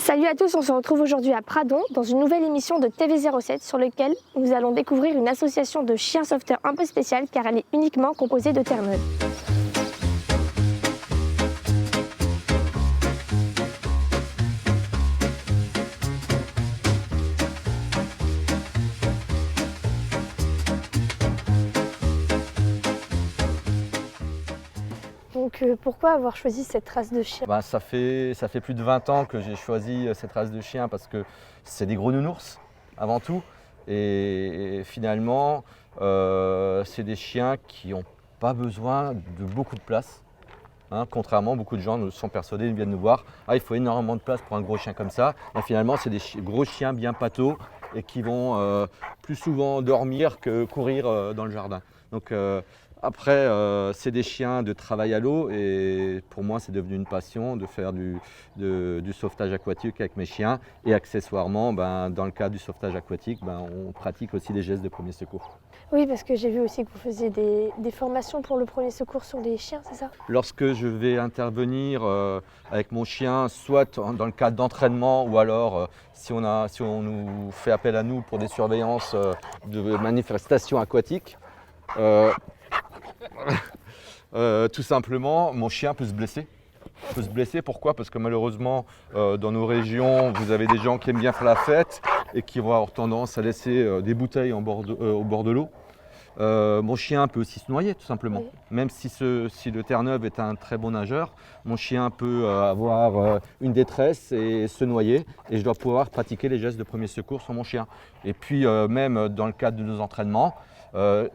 Salut à tous, on se retrouve aujourd'hui à Pradon dans une nouvelle émission de TV07 sur laquelle nous allons découvrir une association de chiens sauveteurs un peu spéciale car elle est uniquement composée de Terre-Neuve. Donc pourquoi avoir choisi cette race de chien? Ça fait plus de 20 ans que j'ai choisi cette race de chien parce que c'est des gros nounours avant tout. Et finalement, c'est des chiens qui n'ont pas besoin de beaucoup de place. Contrairement, beaucoup de gens nous sont persuadés, ils viennent nous voir. Il faut énormément de place pour un gros chien comme ça. Et finalement, c'est des gros chiens bien pâteaux et qui vont plus souvent dormir que courir dans le jardin. Donc, après, c'est des chiens de travail à l'eau et pour moi, c'est devenu une passion de faire du sauvetage aquatique avec mes chiens. Et accessoirement, dans le cadre du sauvetage aquatique, on pratique aussi des gestes de premier secours. Oui, parce que j'ai vu aussi que vous faisiez des formations pour le premier secours sur les chiens, c'est ça? Lorsque je vais intervenir avec mon chien, soit dans le cadre d'entraînement ou alors si on nous fait appel à nous pour des surveillances de manifestations aquatiques, tout simplement, mon chien peut se blesser. Pourquoi? Parce que malheureusement, dans nos régions, vous avez des gens qui aiment bien faire la fête et qui vont avoir tendance à laisser des bouteilles au bord de l'eau. Mon chien peut aussi se noyer, tout simplement. Oui. Même si le Terre-Neuve est un très bon nageur, mon chien peut avoir une détresse et se noyer. Et je dois pouvoir pratiquer les gestes de premier secours sur mon chien. Et puis, même dans le cadre de nos entraînements,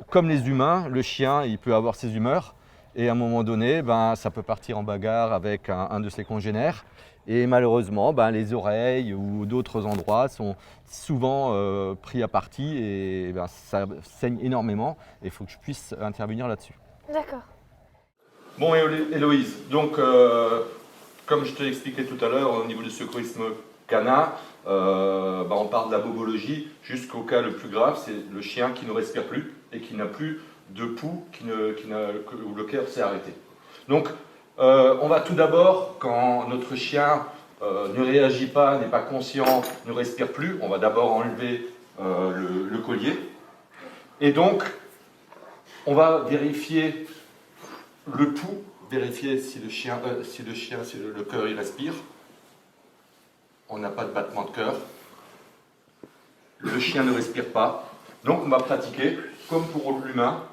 comme les humains, le chien, il peut avoir ses humeurs. Et à un moment donné, ça peut partir en bagarre avec un de ses congénères. Et malheureusement, les oreilles ou d'autres endroits sont souvent pris à partie et ça saigne énormément. Et il faut que je puisse intervenir là-dessus. D'accord. Bon, Héloïse, donc comme je te l'expliquais tout à l'heure, au niveau du secourisme canin, on parle de la bobologie jusqu'au cas le plus grave, c'est le chien qui ne respire plus et qui n'a plus de pouls où le cœur s'est arrêté. Donc, on va tout d'abord, quand notre chien ne réagit pas, n'est pas conscient, ne respire plus, on va d'abord enlever le collier. Et donc, on va vérifier le pouls, vérifier si le cœur il respire. On n'a pas de battement de cœur. Le chien ne respire pas. Donc, on va pratiquer, comme pour l'humain,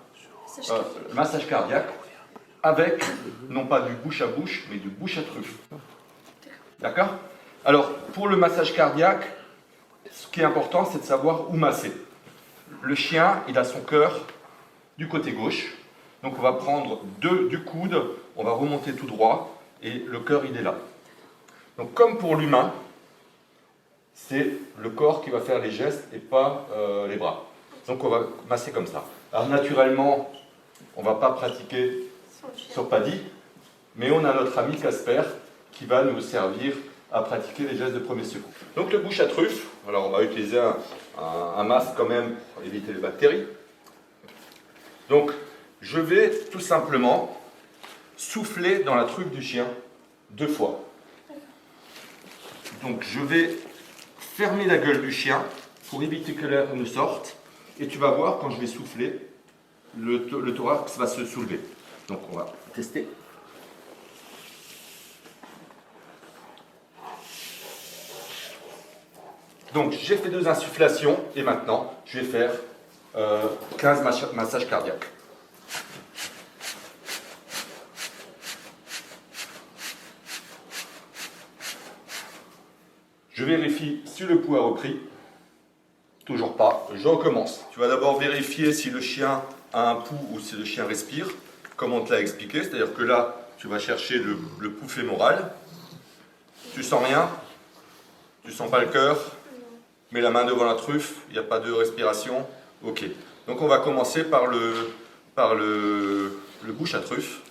massage cardiaque, avec, non pas du bouche à bouche, mais du bouche à truffe. D'accord? Alors, pour le massage cardiaque, ce qui est important, c'est de savoir où masser. Le chien, il a son cœur du côté gauche. Donc, on va prendre du coude, on va remonter tout droit, et le cœur, il est là. Donc, comme pour l'humain, c'est le corps qui va faire les gestes et pas les bras. Donc, on va masser comme ça. Alors, naturellement, on ne va pas pratiquer sur Paddy, mais on a notre ami Casper qui va nous servir à pratiquer les gestes de premier secours. Donc le bouche à truffe, alors on va utiliser un masque quand même pour éviter les bactéries. Donc je vais tout simplement souffler dans la truffe du chien 2 fois. Donc je vais fermer la gueule du chien pour éviter que l'air ne sorte et tu vas voir quand je vais souffler, le thorax va se soulever. Donc on va tester. Donc j'ai fait 2 insufflations et maintenant je vais faire 15 massages cardiaques. Je vérifie si le pouls a repris. Toujours pas, je recommence. Tu vas d'abord vérifier si le chien a un pouls ou si le chien respire, comme on te l'a expliqué, c'est-à-dire que là, tu vas chercher le pouls fémoral. Tu sens rien? Tu sens pas le cœur? Mets la main devant la truffe, il n'y a pas de respiration. Ok. Donc on va commencer par le bouche à truffe.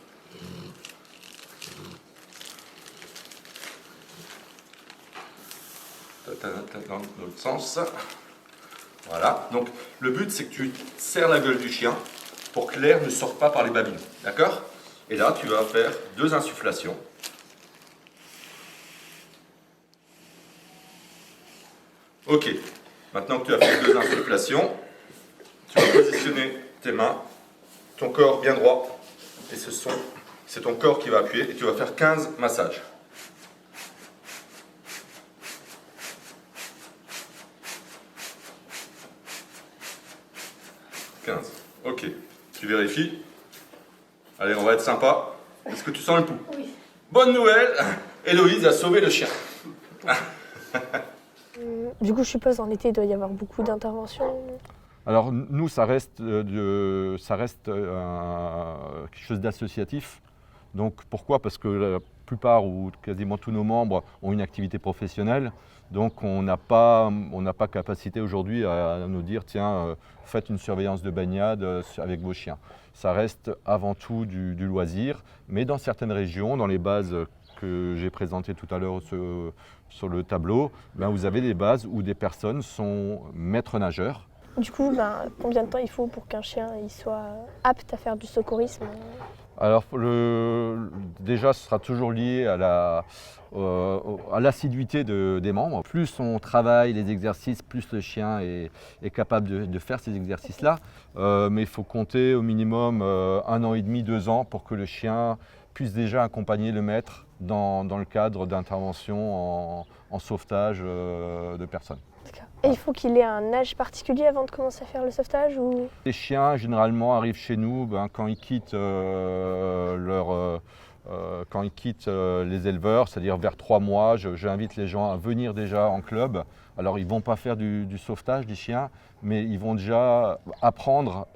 Dans l'autre sens. Voilà. Donc le but c'est que tu serres la gueule du chien pour que l'air ne sorte pas par les babines. D'accord? Et là tu vas faire 2 insufflations. Ok, maintenant que tu as fait 2 insufflations, tu vas positionner tes mains, ton corps bien droit, et c'est ton corps qui va appuyer, et tu vas faire 15 massages. 15. Ok, tu vérifies. Allez, on va être sympa. Est-ce que tu sens le pouls? Oui. Bonne nouvelle, Héloïse a sauvé le chien. Du coup, je suppose en été, il doit y avoir beaucoup d'interventions. Alors nous, ça reste, quelque chose d'associatif. Donc pourquoi? Parce que la plupart ou quasiment tous nos membres ont une activité professionnelle. Donc on n'a pas capacité aujourd'hui à nous dire tiens, faites une surveillance de baignade avec vos chiens. Ça reste avant tout du loisir, mais dans certaines régions, dans les bases que j'ai présentées tout à l'heure sur le tableau, ben vous avez des bases où des personnes sont maîtres nageurs. Du coup, combien de temps il faut pour qu'un chien il soit apte à faire du secourisme? Alors déjà, ce sera toujours lié à l'assiduité des membres. Plus on travaille les exercices, plus le chien est capable de faire ces exercices-là. Mais il faut compter au minimum 1 an et demi, 2 ans pour que le chien puisse déjà accompagner le maître dans le cadre d'interventions en sauvetage de personnes. Et il faut qu'il ait un âge particulier avant de commencer à faire le sauvetage ou... Les chiens généralement arrivent chez nous quand ils quittent les éleveurs, c'est-à-dire vers 3 mois. J'invite les gens à venir déjà en club. Alors ils ne vont pas faire du sauvetage des chiens, mais ils vont déjà apprendre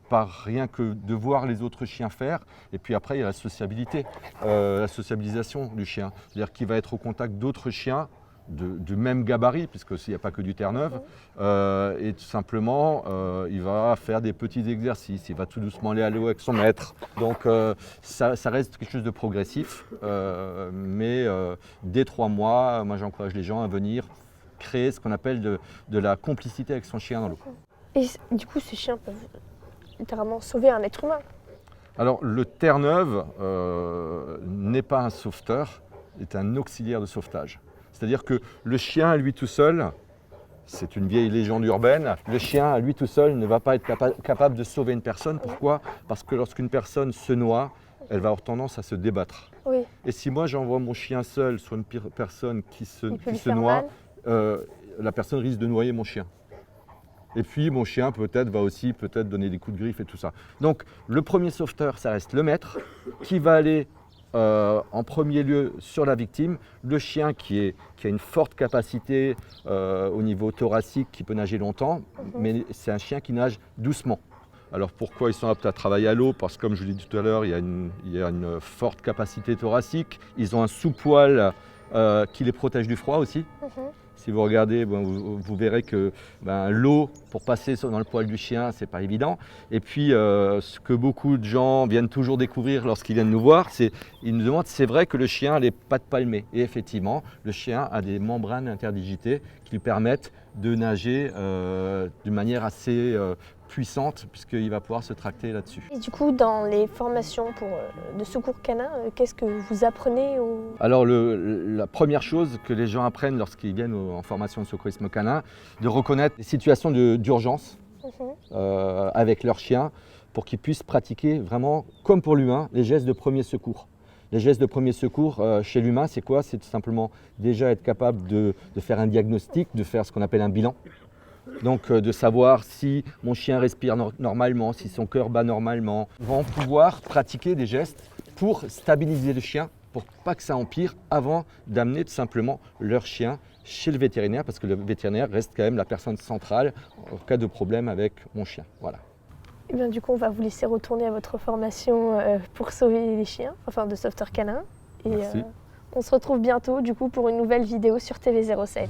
par rien que de voir les autres chiens faire. Et puis après, il y a la sociabilité, la sociabilisation du chien. C'est-à-dire qu'il va être au contact d'autres chiens du même gabarit, puisque s'il n'y a pas que du Terre-Neuve, et tout simplement, il va faire des petits exercices, il va tout doucement aller à l'eau avec son maître. Donc ça reste quelque chose de progressif, mais dès 3 mois, moi j'encourage les gens à venir créer ce qu'on appelle de la complicité avec son chien dans l'eau. Et du coup, ces chiens peuvent littéralement sauver un être humain. Alors le Terre-Neuve n'est pas un sauveteur, est un auxiliaire de sauvetage. C'est-à-dire que le chien, à lui tout seul, c'est une vieille légende urbaine, le chien, à lui tout seul, ne va pas être capable de sauver une personne. Pourquoi? Parce que lorsqu'une personne se noie, elle va avoir tendance à se débattre. Oui. Et si moi j'envoie mon chien seul sur une personne qui se noie, la personne risque de noyer mon chien. Et puis mon chien va aussi donner des coups de griffe et tout ça. Donc le premier sauveteur, ça reste le maître qui va aller en premier lieu sur la victime, le chien qui a une forte capacité au niveau thoracique, qui peut nager longtemps, mais c'est un chien qui nage doucement. Alors pourquoi ils sont aptes à travailler à l'eau? Parce que comme je l'ai dit tout à l'heure, il y a une forte capacité thoracique, ils ont un sous-poil qui les protège du froid aussi. Si vous regardez, vous verrez que l'eau, pour passer dans le poil du chien, c'est pas évident. Et puis, ce que beaucoup de gens viennent toujours découvrir lorsqu'ils viennent nous voir, ils nous demandent, c'est vrai que le chien a les pattes palmées. Et effectivement, le chien a des membranes interdigitées qui lui permettent de nager d'une manière assez puissante, puisqu'il va pouvoir se tracter là-dessus. Et du coup, dans les formations de secours canin, qu'est-ce que vous apprenez Alors, la première chose que les gens apprennent lorsqu'ils viennent en formation de secourisme canin, de reconnaître les situations d'urgence avec leur chien, pour qu'ils puissent pratiquer vraiment, comme pour l'humain, les gestes de premier secours. Les gestes de premier secours chez l'humain, c'est quoi? C'est tout simplement déjà être capable de faire un diagnostic, de faire ce qu'on appelle un bilan. Donc de savoir si mon chien respire normalement, si son cœur bat normalement. Ils vont pouvoir pratiquer des gestes pour stabiliser le chien, pour pas que ça empire, avant d'amener tout simplement leur chien chez le vétérinaire, parce que le vétérinaire reste quand même la personne centrale en cas de problème avec mon chien. Voilà. Et bien, du coup, on va vous laisser retourner à votre formation pour sauver les chiens, enfin de sauveteur canin. Et Merci. on se retrouve bientôt du coup pour une nouvelle vidéo sur TV07.